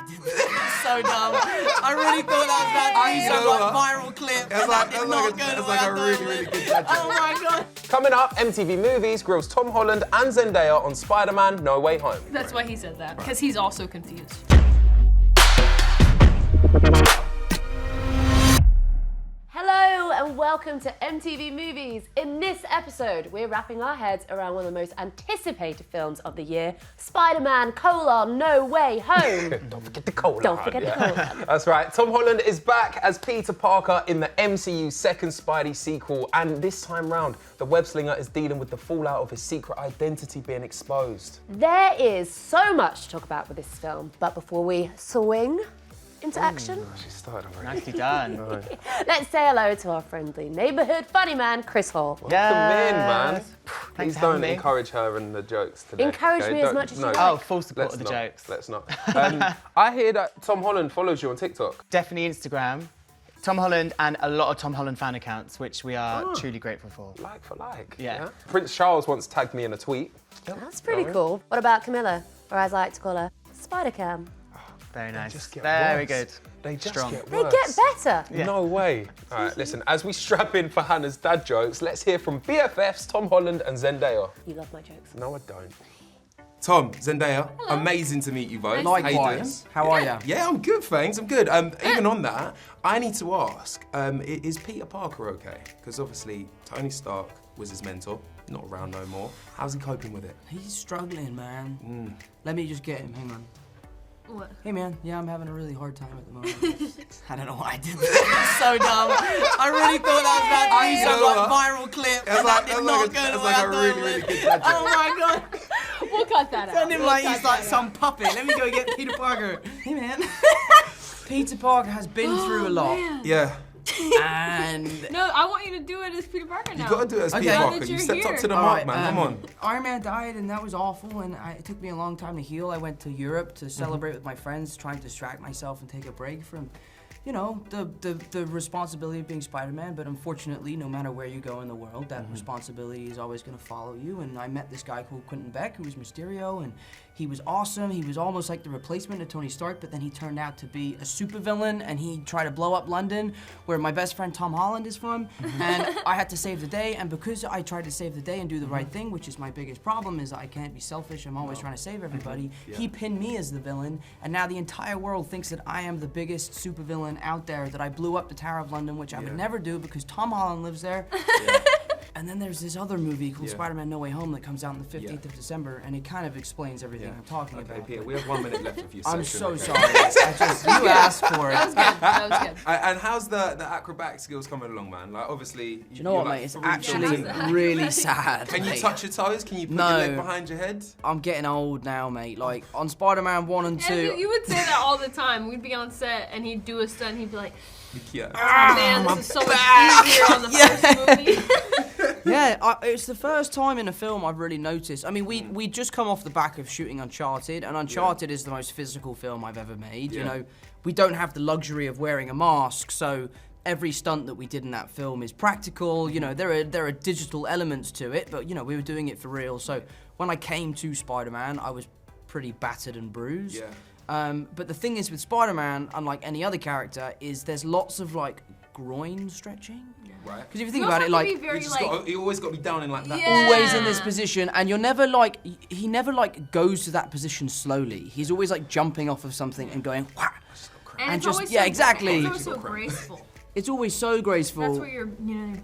did that. So dumb. I really thought that was about to be some viral clip. It's like a really good judgment. Oh my god. Coming up, MTV Movies grills Tom Holland and Zendaya on Spider-Man No Way Home. That's why he said that, because he's also confused. Hello and welcome to MTV Movies. In this episode, we're wrapping our heads around one of the most anticipated films of the year, Spider-Man: No Way Home. Don't forget the colon. Don't forget the colon. That's right. Tom Holland is back as Peter Parker in the MCU's second Spidey sequel, and this time round, the web slinger is dealing with the fallout of his secret identity being exposed. There is so much to talk about with this film, but before we swing into action, She started already. Nicely done. let's say hello to our friendly neighbourhood funny man, Chris Hall. Come in, man. Please for don't having me. encourage her in the jokes today. Encourage me as Don't- much as you no, like. Oh, full support Let's of the not. jokes. Let's not. I hear that Tom Holland follows you on TikTok. Definitely Instagram. Tom Holland and a lot of Tom Holland fan accounts, which we are truly grateful for. Like for like. Yeah. Prince Charles once tagged me in a tweet. That's pretty cool. What about Camilla, or as I like to call her, Spider-Cam? Very nice. just get Very worse. good. They just Strong. get They worse. get better. No way. All right, listen, as we strap in for Hannah's dad jokes, let's hear from BFFs Tom Holland and Zendaya. You love my jokes. No, I don't. Tom, Zendaya, amazing to meet you both. Nice to meet you. Likewise. How are you? Yeah, I'm good, thanks. I'm good. Even on that, I need to ask, is Peter Parker okay? Because obviously Tony Stark was his mentor, not around no more. How's he coping with it? He's struggling, man. Let me just get him. Hang on. What? Hey, man. Yeah, I'm having a really hard time at the moment. I don't know why I did that. So dumb. I really thought that was about to be some viral clip. It's like a really good judgment. Oh my god. We'll cut that out. Send him like he's like some puppet. Let me go get Peter Parker. Hey, man. Peter Parker has been through a lot. Yeah, And No, I want you to do it as Peter Parker now. you gotta do it as Okay. Peter Now Parker. that You you're stepped up here. to the All mark, right, man. Come on. Iron Man died, and that was awful, and it took me a long time to heal. I went to Europe to celebrate with my friends, trying to distract myself and take a break from, you know, the responsibility of being Spider-Man. But unfortunately, no matter where you go in the world, that responsibility is always going to follow you. And I met this guy called Quentin Beck, who was Mysterio, and he was awesome. He was almost like the replacement of Tony Stark, but then he turned out to be a supervillain, and he tried to blow up London, where my best friend Tom Holland is from. And I had to save the day, and because I tried to save the day and do the right thing, which is my biggest problem, is I can't be selfish. I'm always trying to save everybody. He pinned me as the villain, and now the entire world thinks that I am the biggest supervillain out there, that I blew up the Tower of London, which I would never do because Tom Holland lives there. And then there's this other movie called Spider-Man No Way Home that comes out on the 15th of December, and it kind of explains everything I'm talking Okay, about. Peter, but we have 1 minute left of your I'm section. so okay? sorry. You asked for it. That was good. And how's the acrobatic skills coming along, man? Like, obviously, Do you know what, mate? It's actually really sad. Can you mate. touch your toes? Can you put No. your leg behind your head? I'm getting old now, mate. Like, on Spider-Man 1 and 2... And you would say that all the time. We'd be on set and he'd do a stunt and he'd be like, Yeah. oh, man, this is so much easier on the first movie. Yeah, it's the first time in a film I've really noticed. I mean, we just come off the back of shooting Uncharted, and Uncharted is the most physical film I've ever made. You know, we don't have the luxury of wearing a mask, so every stunt that we did in that film is practical. You know, there are digital elements to it, but you know, we were doing it for real. So when I came to Spider-Man, I was pretty battered and bruised. Yeah. But the thing is with Spider-Man, unlike any other character, is there's lots of like groin stretching. Right. Because if you think about it, like You always got to be down in like that. Yeah. always in this position, and you're never like he never like goes to that position slowly. He's always like jumping off of something and going whah. And And it's just- always yeah, so, exactly. It's always so graceful. It's always so graceful. That's where your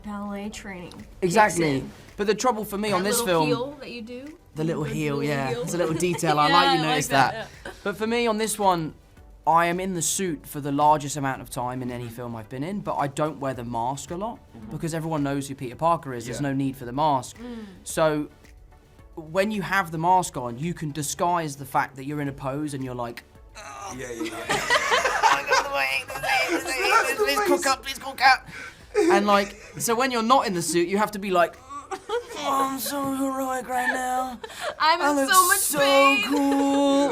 ballet training kicks exactly. in. But the trouble for me on That this little film, heel that you do. the little heel, yeah, heel. it's a little detail. I Yeah, like you I noticed like that. that, But for me on this one, I am in the suit for the largest amount of time in any film I've been in, but I don't wear the mask a lot because everyone knows who Peter Parker is. There's no need for the mask. So when you have the mask on, you can disguise the fact that you're in a pose and you're like, Yeah. please cook up, please cook up. And like, so when you're not in the suit, you have to be like, oh, I'm so heroic right now. I'm I in look so much so pain. cool.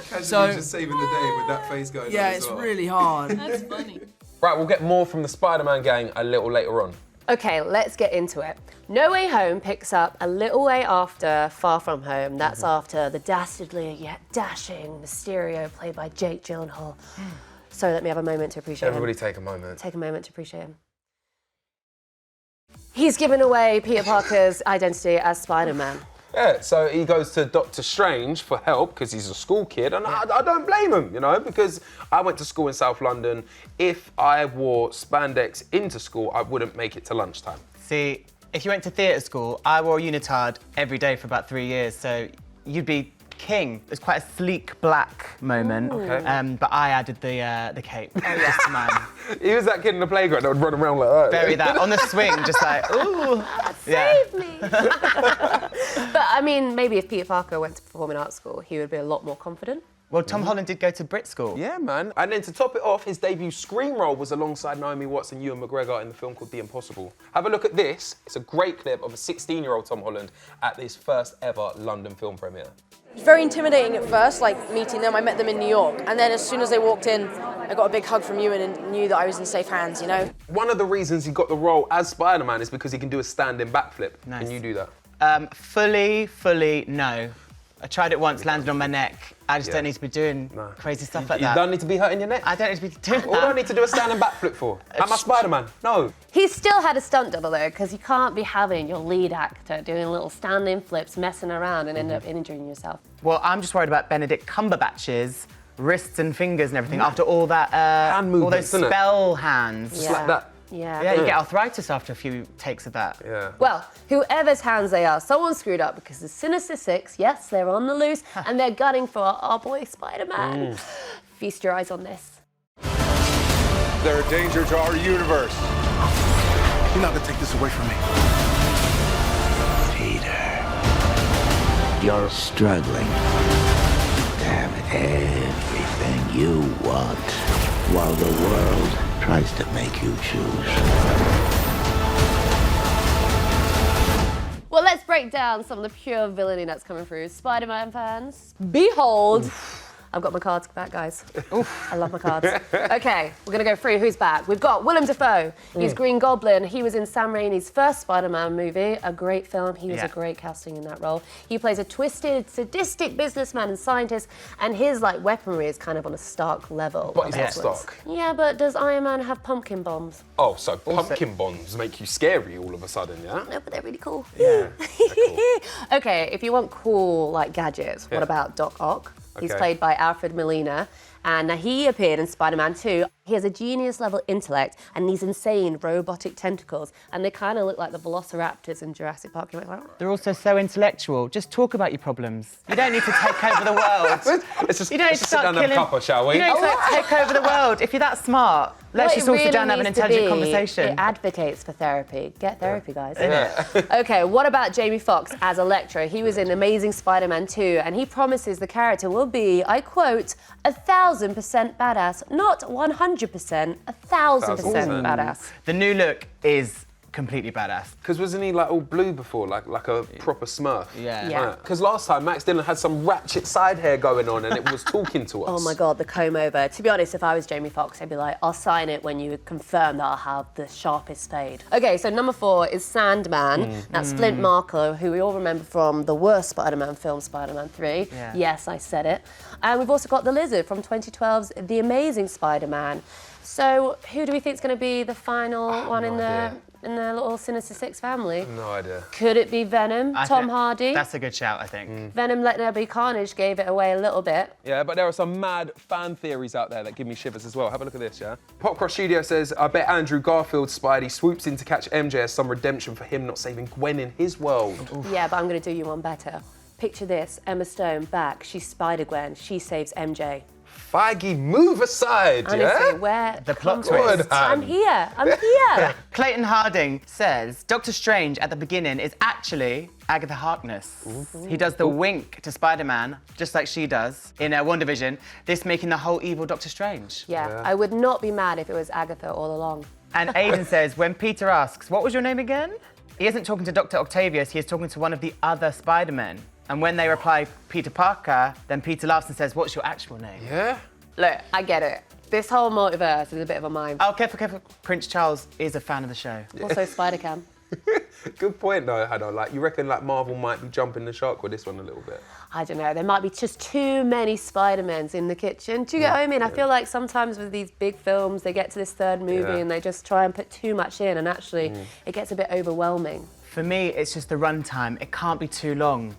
Casually So- just saving the day with that face going Yeah, on as it's well. really hard. That's funny. Right, we'll get more from the Spider-Man gang a little later on. Okay, let's get into it. No Way Home picks up a little way after Far From Home. That's after the dastardly yet dashing Mysterio, played by Jake Gyllenhaal. So let me have a moment to appreciate him. Everybody take a moment. Take a moment to appreciate him. He's given away Peter Parker's identity as Spider-Man. Yeah, so he goes to Dr. Strange for help because he's a school kid, and I don't blame him, you know, because I went to school in South London. If I wore spandex into school, I wouldn't make it to lunchtime. See, if you went to theatre school, I wore a unitard every day for about 3 years, so you'd be king. It's quite a sleek black moment, but I added the cape just to mine. He was that kid in the playground that would run around like that. Bury that on the swing, just like, ooh. Save me! But I mean, maybe if Peter Parker went to performing arts school, he would be a lot more confident. Well, Tom Holland did go to Brit school. Yeah, man. And then to top it off, his debut screen role was alongside Naomi Watts and Ewan McGregor in the film called The Impossible. Have a look at this. It's a great clip of a 16-year-old Tom Holland at his first ever London film premiere. It's very intimidating at first, like meeting them. I met them in New York, and then as soon as they walked in, I got a big hug from Ewan and knew that I was in safe hands, you know? One of the reasons he got the role as Spider-Man is because he can do a standing backflip. Nice. Can you do that? Fully, no. I tried it once, landed on my neck. I just don't need to be doing crazy stuff like that. You don't need to be hurting your neck? I don't need to be doing that. What do I need to do a standing backflip for? Am I Spider-Man? No. He still had a stunt double though, because you can't be having your lead actor doing little standing flips, messing around and end up injuring yourself. Well, I'm just worried about Benedict Cumberbatch's wrists and fingers and everything after all that, hand movements, all those spell hands. Just like that. Yeah, you get arthritis after a few takes of that. Yeah. Well, whoever's hands they are, someone screwed up because the Sinister Six, yes, they're on the loose and they're gunning for our boy Spider-Man. Feast your eyes on this. They're a danger to our universe. You're not gonna take this away from me. Peter, you're struggling to have everything you want while the world tries to make you choose. Well, let's break down some of the pure villainy that's coming through. Spider-Man fans, behold. I've got my cards back, guys. I love my cards. Okay, we're gonna go through who's back. We've got Willem Dafoe. He's Green Goblin. He was in Sam Raimi's first Spider-Man movie, a great film. He was a great casting in that role. He plays a twisted, sadistic businessman and scientist, and his weaponry is kind of on a Stark level. But he's not Stark. Yeah, but does Iron Man have pumpkin bombs? Oh, so pumpkin bombs make you scary all of a sudden, yeah? No, but they're really cool. Yeah. Okay, if you want cool gadgets, what about Doc Ock? He's played by Alfred Molina, and he appeared in Spider-Man 2. He has a genius-level intellect and these insane robotic tentacles, and they kind of look like the velociraptors in Jurassic Park. You're like, They're also so intellectual. Just talk about your problems. You don't need to take over the world. Let's just, You don't need to sit start down and have a killing. cuppa, shall we? You don't need to take over the world. If you're that smart, let's just all sit down and have an intelligent conversation. It advocates for therapy. Get therapy, guys. Okay, what about Jamie Foxx as Electro? He was in Amazing Spider-Man 2, and he promises the character will be, I quote, 1,000% badass, not 100%, 1,000% badass. The new look is completely badass. Because wasn't he all blue before, like a proper Smurf? Yeah. Because last time Max Dillon had some ratchet side hair going on and it was talking to us. Oh my God, the comb over. To be honest, if I was Jamie Foxx, I'd be like, I'll sign it when you confirm that I'll have the sharpest fade. Okay, so number 4 is Sandman. That's Flint Marko, who we all remember from the worst Spider-Man film, Spider-Man 3. Yeah. Yes, I said it. And we've also got the Lizard from 2012's The Amazing Spider-Man. So who do we think is going to be the final one in the little Sinister Six family? No idea. Could it be Venom, Tom Hardy? That's a good shout, I think. Venom Let There Be Carnage gave it away a little bit. Yeah, but there are some mad fan theories out there that give me shivers as well. Have a look at this, yeah? Popcross Studio says, I bet Andrew Garfield's Spidey swoops in to catch MJ as some redemption for him not saving Gwen in his world. Yeah, but I'm going to do you one better. Picture this, Emma Stone back, she's Spider-Gwen, she saves MJ. Feige, move aside, Honestly, yeah? where The plot twist. I'm here. Clayton Harding says Doctor Strange at the beginning is actually Agatha Harkness. He does the wink to Spider-Man, just like she does in WandaVision, this making the whole evil Doctor Strange. Yeah, I would not be mad if it was Agatha all along. And Aiden says, when Peter asks, what was your name again? He isn't talking to Dr. Octavius, he is talking to one of the other Spider-Men. And when they reply, Peter Parker, then Peter laughs and says, what's your actual name? Yeah? Look, I get it. This whole multiverse is a bit of a mime. Oh, careful. Prince Charles is a fan of the show. Also, Spider-Cam. Good point, though, Hanna. Like, you reckon like Marvel might be jumping the shark with this one a little bit? I don't know. There might be just too many Spider-Mans in the kitchen. Do you get what I mean? I feel like sometimes with these big films, they get to this third movie and they just try and put too much in, and actually, it gets a bit overwhelming. For me, it's just the runtime. It can't be too long.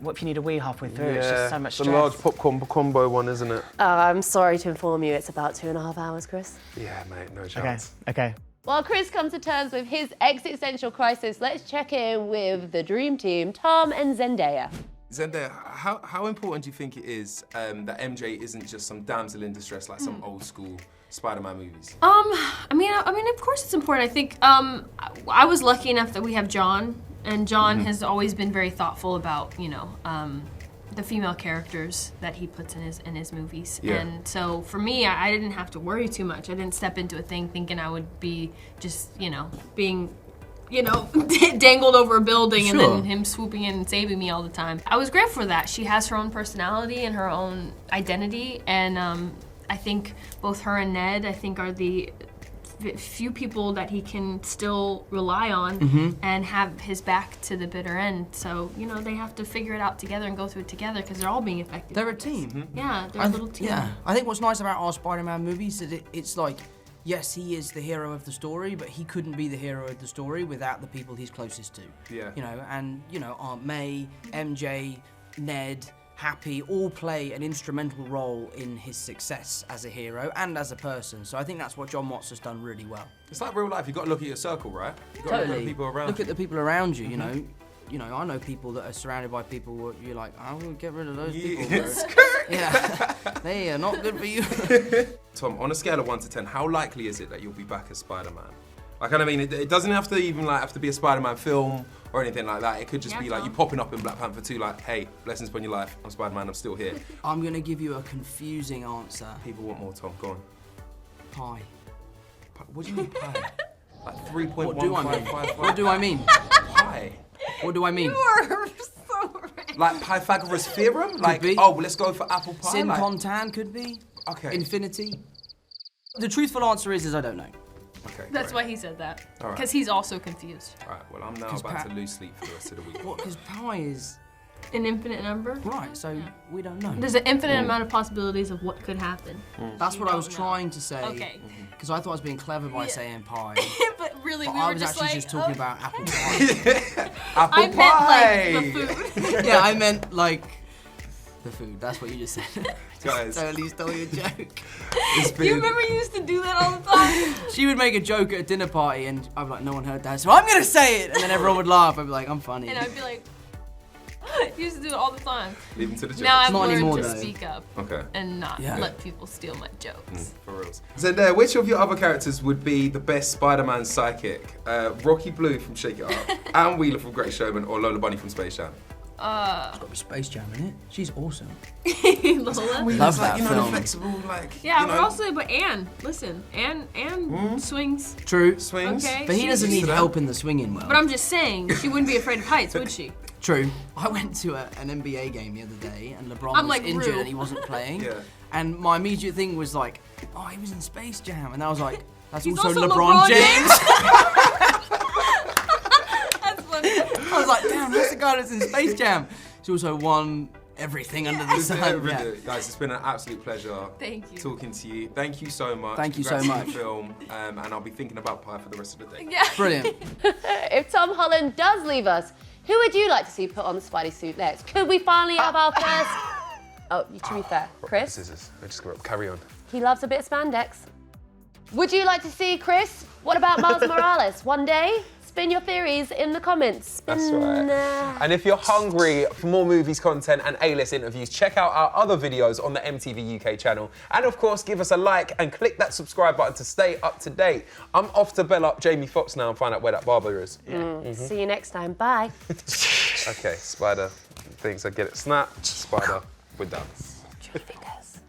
What if you need a wee halfway through? It's just so much stress. The large popcorn combo one, isn't it? I'm sorry to inform you, it's about 2.5 hours, Chris. Yeah, mate, no chance. Okay. While Chris comes to terms with his existential crisis, let's check in with the dream team, Tom and Zendaya. Zendaya, how important do you think it is that MJ isn't just some damsel in distress like some old school Spider-Man movies? I mean, of course it's important. I think I was lucky enough that we have John, and John has always been very thoughtful about, you know, the female characters that he puts in his movies. Yeah. And so for me, I didn't have to worry too much. I didn't step into a thing thinking I would be just, you know, being, you know, dangled over a building and then him swooping in and saving me all the time. I was grateful for that. She has her own personality and her own identity, and I think both her and Ned, I think, are the few people that he can still rely on and have his back to the bitter end. So, you know, they have to figure it out together and go through it together because they're all being affected. They're a team. Yeah, they're a little team. Yeah, I think what's nice about our Spider-Man movies is it's like, yes, he is the hero of the story, but he couldn't be the hero of the story without the people he's closest to. Yeah. You know, and, you know, Aunt May, MJ, Ned, Happy all play an instrumental role in his success as a hero and as a person. So I think that's what John Watts has done really well. It's like real life. You've got to look at your circle, right? You've got to look at the people around Look at the people around you, you know. You know, I know people that are surrounded by people where you're like, I will get rid of those people. Yeah, they are not good for you. Tom, on a scale of 1 to 10, how likely is it that you'll be back as Spider-Man? Like, I mean, it doesn't have to even like have to be a Spider-Man film or anything like that. It could just be like you popping up in Black Panther 2, like, hey, blessings upon your life. I'm Spider-Man. I'm still here. I'm gonna give you a confusing answer. People want more, Tom. Go on. Pie. What do you mean pie? Like 3.1. What do I mean? What do I mean? Pie. What do I mean? You are so right. Like Pythagoras theorem? Like, be. oh, let's go for apple pie. Sin like, Contan could be. Okay. Infinity. The truthful answer is I don't know. Okay. That's great. why he said that. All right. Because he's also confused. All right. Well, I'm now about to lose sleep for the rest of the week. What? Because pi is An infinite number? right. So we don't know. There's an infinite amount of possibilities of what could happen. That's what I was don't know. trying to say. Okay. Because I thought I was being clever by saying pie. But really, But we I were was just actually like, just talking about apple pie. Apple I pie. meant like the food. Yeah, I meant like the food. That's what you just said. Guys, Totally stole your joke. it's been... You remember you used to do that all the time? She would make a joke at a dinner party, and I'd be like, no one heard that, so I'm gonna say it, and then everyone would laugh. I'd be like, I'm funny. And I'd be like, you used to do it all the time. Leave them to the jokes. Now I've Not learned anymore, to though. speak up Okay. and not Yeah. let people steal my jokes. For reals. Zendaya, which of your other characters would be the best Spider-Man sidekick? Rocky Blue from Shake It Up, Anne Wheeler from Great Showman, or Lola Bunny from Space Jam? It's got to be Space Jam in it. She's awesome. Lola. Love that You know, the film. flexible, like, Yeah, you know, but also, but Anne, listen, Anne swings. True. swings. Okay. But he doesn't need help in the swinging world. But I'm just saying, she wouldn't be afraid of heights, would she? True. I went to an NBA game the other day, and LeBron I'm was like injured Rue. and he wasn't playing. Yeah. And my immediate thing was like, oh, he was in Space Jam, and I was like, that's He's also, also LeBron LeBron James. That's funny. I was like, damn, that's the guy that's in Space Jam. He's also won everything under the sun. Yeah. Guys, it's been an absolute pleasure Thank you. talking to you. Thank you so much. Thank you so Congrats on much. the film, and I'll be thinking about pie for the rest of the day. Yeah. Brilliant. If Tom Holland does leave us, who would you like to see put on the Spidey suit next? Could we finally have our first... Oh, to be fair, Chris, Scissors. I just go carry on. he loves a bit of spandex. Would you like to see Chris? What about Miles Morales? One day? Spin your theories in the comments. That's right. And if you're hungry for more movies content and A-list interviews, check out our other videos on the MTV UK channel. And of course, give us a like and click that subscribe button to stay up to date. I'm off to bell up Jamie Foxx now and find out where that barber is. See you next time. Bye. Okay, Spider thinks I get it. Snap, Spider, we're done. Fingers.